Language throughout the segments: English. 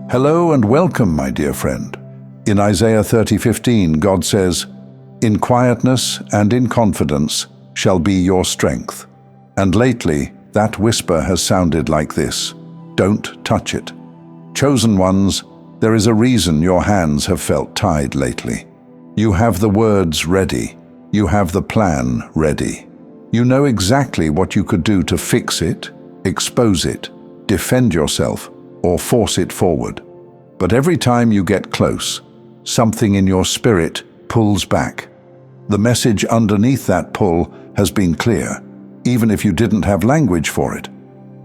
Hello and welcome, my dear friend. In Isaiah 30:15, God says, "In quietness and in confidence shall be your strength." And lately, that whisper has sounded like this: don't touch it. Chosen ones, there is a reason your hands have felt tied lately. You have the words ready. You have the plan ready. You know exactly what you could do to fix it, expose it, defend yourself, or force it forward. But every time you get close, something in your spirit pulls back. The message underneath that pull has been clear, even if you didn't have language for it.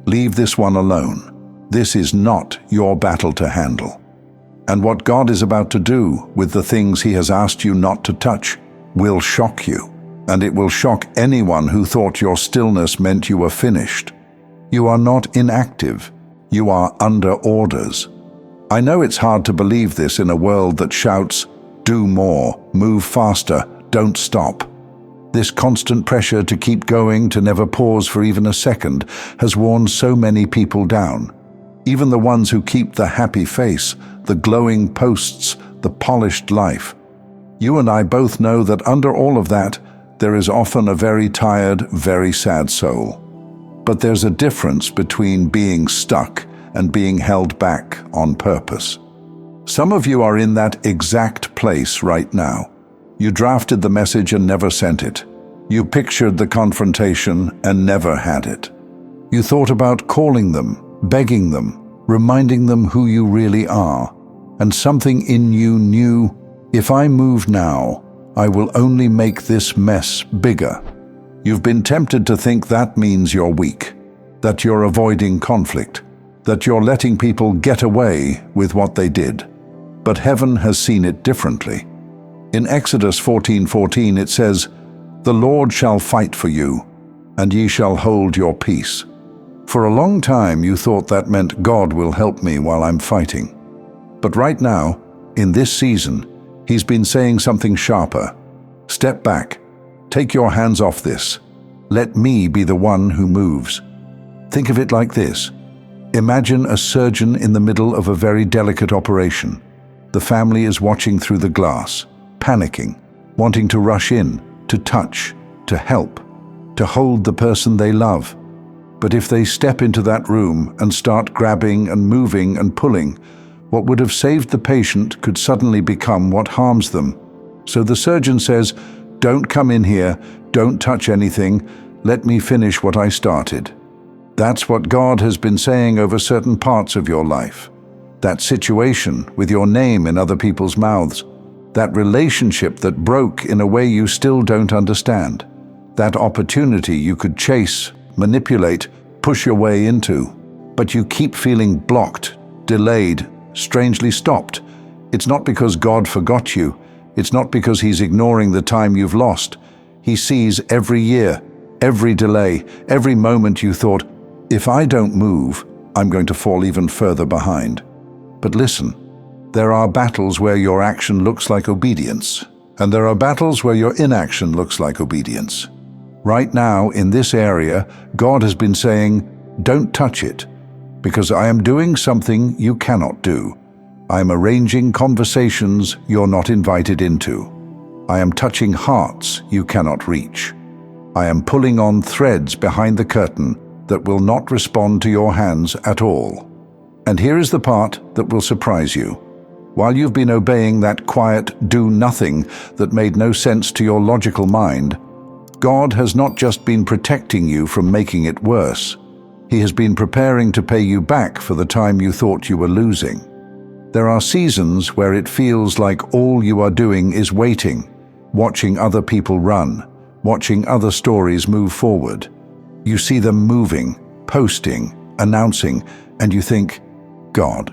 Leave this one alone. This is not your battle to handle. And what God is about to do with the things He has asked you not to touch will shock you, and it will shock anyone who thought your stillness meant you were finished. You are not inactive. You are under orders. I know it's hard to believe this in a world that shouts, "Do more, move faster, don't stop." This constant pressure to keep going, to never pause for even a second, has worn so many people down. Even the ones who keep the happy face, the glowing posts, the polished life. You and I both know that under all of that, there is often a very tired, very sad soul. But there's a difference between being stuck and being held back on purpose. Some of you are in that exact place right now. You drafted the message and never sent it. You pictured the confrontation and never had it. You thought about calling them, begging them, reminding them who you really are. And something in you knew, if I move now, I will only make this mess bigger. You've been tempted to think that means you're weak, that you're avoiding conflict, that you're letting people get away with what they did. But heaven has seen it differently. In Exodus 14:14 it says, "The Lord shall fight for you, and ye shall hold your peace." For a long time you thought that meant God will help me while I'm fighting. But right now, in this season, He's been saying something sharper. Step back. Take your hands off this. Let me be the one who moves. Think of it like this. Imagine a surgeon in the middle of a very delicate operation. The family is watching through the glass, panicking, wanting to rush in, to touch, to help, to hold the person they love. But if they step into that room and start grabbing and moving and pulling, what would have saved the patient could suddenly become what harms them. So the surgeon says, "Don't come in here, don't touch anything, let me finish what I started." That's what God has been saying over certain parts of your life. That situation with your name in other people's mouths. That relationship that broke in a way you still don't understand. That opportunity you could chase, manipulate, push your way into. But you keep feeling blocked, delayed, strangely stopped. It's not because God forgot you. It's not because He's ignoring the time you've lost. He sees every year, every delay, every moment you thought, "If I don't move, I'm going to fall even further behind." But listen, there are battles where your action looks like obedience, and there are battles where your inaction looks like obedience. Right now, in this area, God has been saying, "Don't touch it, because I am doing something you cannot do. I am arranging conversations you're not invited into. I am touching hearts you cannot reach. I am pulling on threads behind the curtain that will not respond to your hands at all." And here is the part that will surprise you. While you've been obeying that quiet do-nothing that made no sense to your logical mind, God has not just been protecting you from making it worse. He has been preparing to pay you back for the time you thought you were losing. There are seasons where it feels like all you are doing is waiting, watching other people run, watching other stories move forward. You see them moving, posting, announcing, and you think, "God,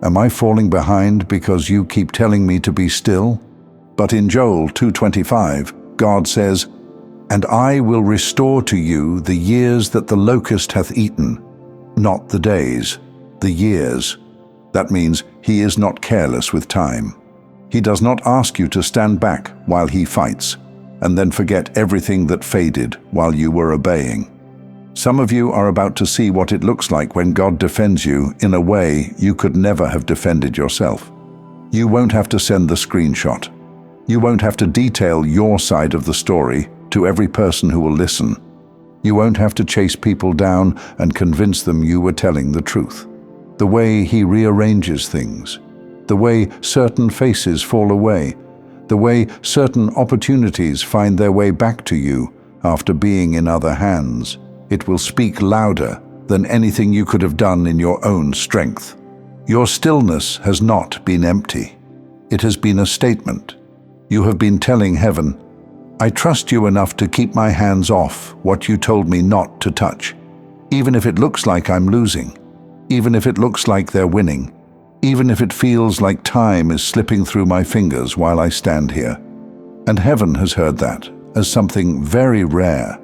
am I falling behind because you keep telling me to be still?" But in Joel 2:25, God says, "And I will restore to you the years that the locust hath eaten," not the days, the years. That means He is not careless with time. He does not ask you to stand back while He fights, and then forget everything that faded while you were obeying. Some of you are about to see what it looks like when God defends you in a way you could never have defended yourself. You won't have to send the screenshot. You won't have to detail your side of the story to every person who will listen. You won't have to chase people down and convince them you were telling the truth. The way He rearranges things, the way certain faces fall away, the way certain opportunities find their way back to you after being in other hands, it will speak louder than anything you could have done in your own strength. Your stillness has not been empty. It has been a statement. You have been telling heaven, I trust you enough to keep my hands off what you told me not to touch, even if it looks like I'm losing, even if it looks like they're winning, even if it feels like time is slipping through my fingers while I stand here. And heaven has heard that as something very rare.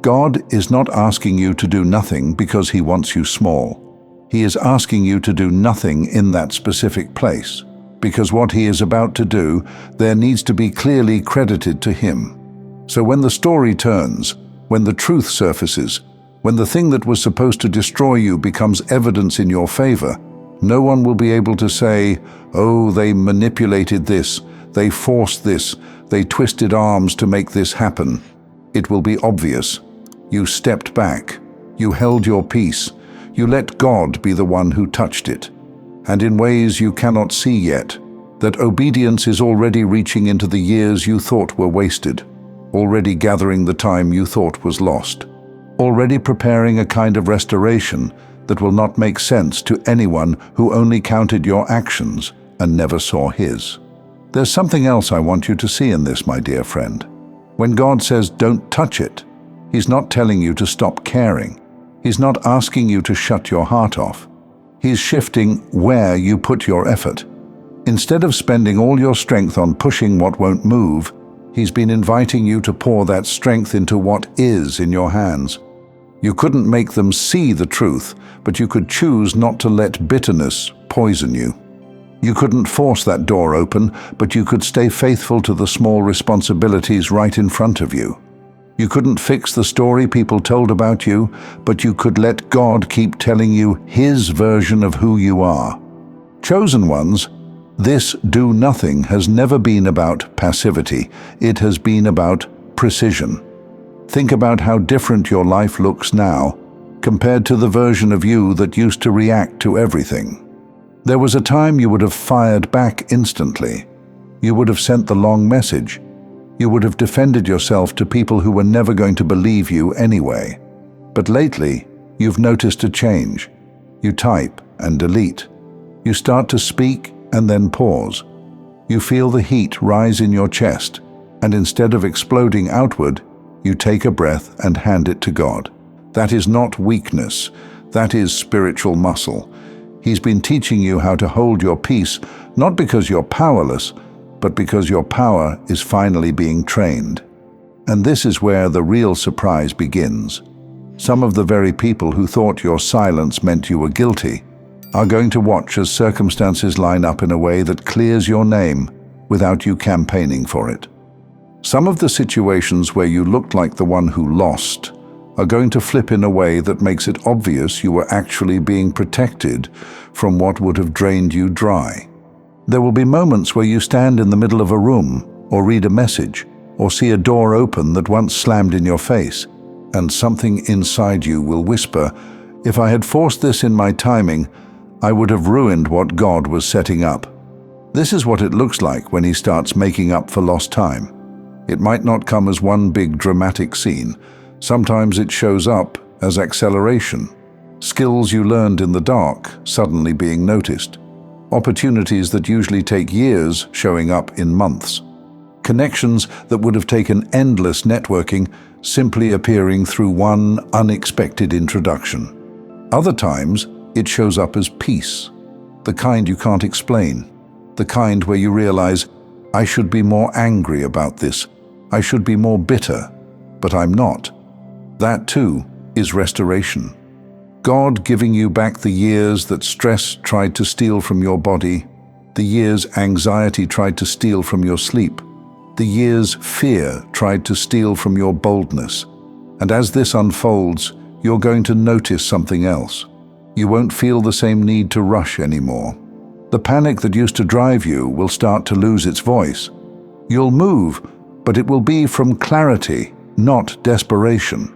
God is not asking you to do nothing because He wants you small. He is asking you to do nothing in that specific place, because what He is about to do, there needs to be clearly credited to Him. So when the story turns, when the truth surfaces, when the thing that was supposed to destroy you becomes evidence in your favor, no one will be able to say, oh, they manipulated this, they forced this, they twisted arms to make this happen. It will be obvious. You stepped back. You held your peace. You let God be the one who touched it. And in ways you cannot see yet, that obedience is already reaching into the years you thought were wasted, already gathering the time you thought was lost, already preparing a kind of restoration that will not make sense to anyone who only counted your actions and never saw His. There's something else I want you to see in this, my dear friend. When God says don't touch it, He's not telling you to stop caring. He's not asking you to shut your heart off. He's shifting where you put your effort. Instead of spending all your strength on pushing what won't move, He's been inviting you to pour that strength into what is in your hands. You couldn't make them see the truth, but you could choose not to let bitterness poison you. You couldn't force that door open, but you could stay faithful to the small responsibilities right in front of you. You couldn't fix the story people told about you, but you could let God keep telling you His version of who you are. Chosen ones, this do nothing has never been about passivity. It has been about precision. Think about how different your life looks now compared to the version of you that used to react to everything. There was a time you would have fired back instantly. You would have sent the long message. You would have defended yourself to people who were never going to believe you anyway. But lately, you've noticed a change. You type and delete. You start to speak and then pause. You feel the heat rise in your chest, and instead of exploding outward, you take a breath and hand it to God. That is not weakness. That is spiritual muscle. He's been teaching you how to hold your peace, not because you're powerless, but because your power is finally being trained. And this is where the real surprise begins. Some of the very people who thought your silence meant you were guilty are going to watch as circumstances line up in a way that clears your name without you campaigning for it. Some of the situations where you looked like the one who lost are going to flip in a way that makes it obvious you were actually being protected from what would have drained you dry. There will be moments where you stand in the middle of a room, or read a message, or see a door open that once slammed in your face, and something inside you will whisper, if I had forced this in my timing, I would have ruined what God was setting up. This is what it looks like when He starts making up for lost time. It might not come as one big dramatic scene. Sometimes it shows up as acceleration. Skills you learned in the dark suddenly being noticed. Opportunities that usually take years showing up in months. Connections that would have taken endless networking simply appearing through one unexpected introduction. Other times, it shows up as peace, the kind you can't explain, the kind where you realize, I should be more angry about this, I should be more bitter, but I'm not. That too is restoration. God giving you back the years that stress tried to steal from your body, the years anxiety tried to steal from your sleep, the years fear tried to steal from your boldness. And as this unfolds, you're going to notice something else. You won't feel the same need to rush anymore. The panic that used to drive you will start to lose its voice. You'll move, but it will be from clarity, not desperation.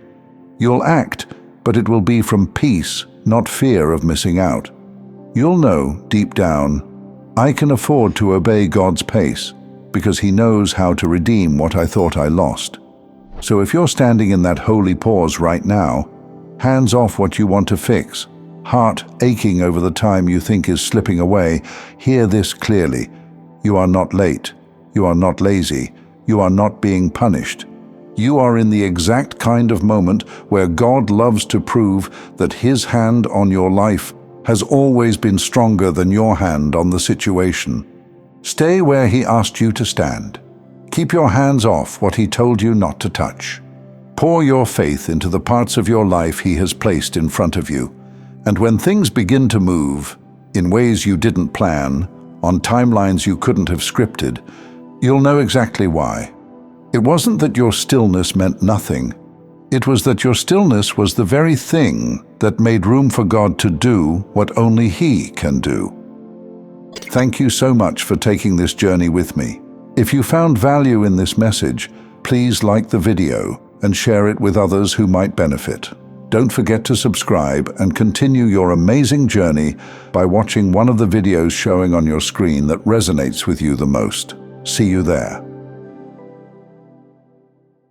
You'll act, but it will be from peace, not fear of missing out. You'll know, deep down, I can afford to obey God's pace because He knows how to redeem what I thought I lost. So if you're standing in that holy pause right now, hands off what you want to fix, heart aching over the time you think is slipping away, hear this clearly. You are not late. You are not lazy. You are not being punished. You are in the exact kind of moment where God loves to prove that His hand on your life has always been stronger than your hand on the situation. Stay where He asked you to stand. Keep your hands off what He told you not to touch. Pour your faith into the parts of your life He has placed in front of you. And when things begin to move, in ways you didn't plan, on timelines you couldn't have scripted, you'll know exactly why. It wasn't that your stillness meant nothing. It was that your stillness was the very thing that made room for God to do what only He can do. Thank you so much for taking this journey with me. If you found value in this message, please like the video and share it with others who might benefit. Don't forget to subscribe and continue your amazing journey by watching one of the videos showing on your screen that resonates with you the most. See you there.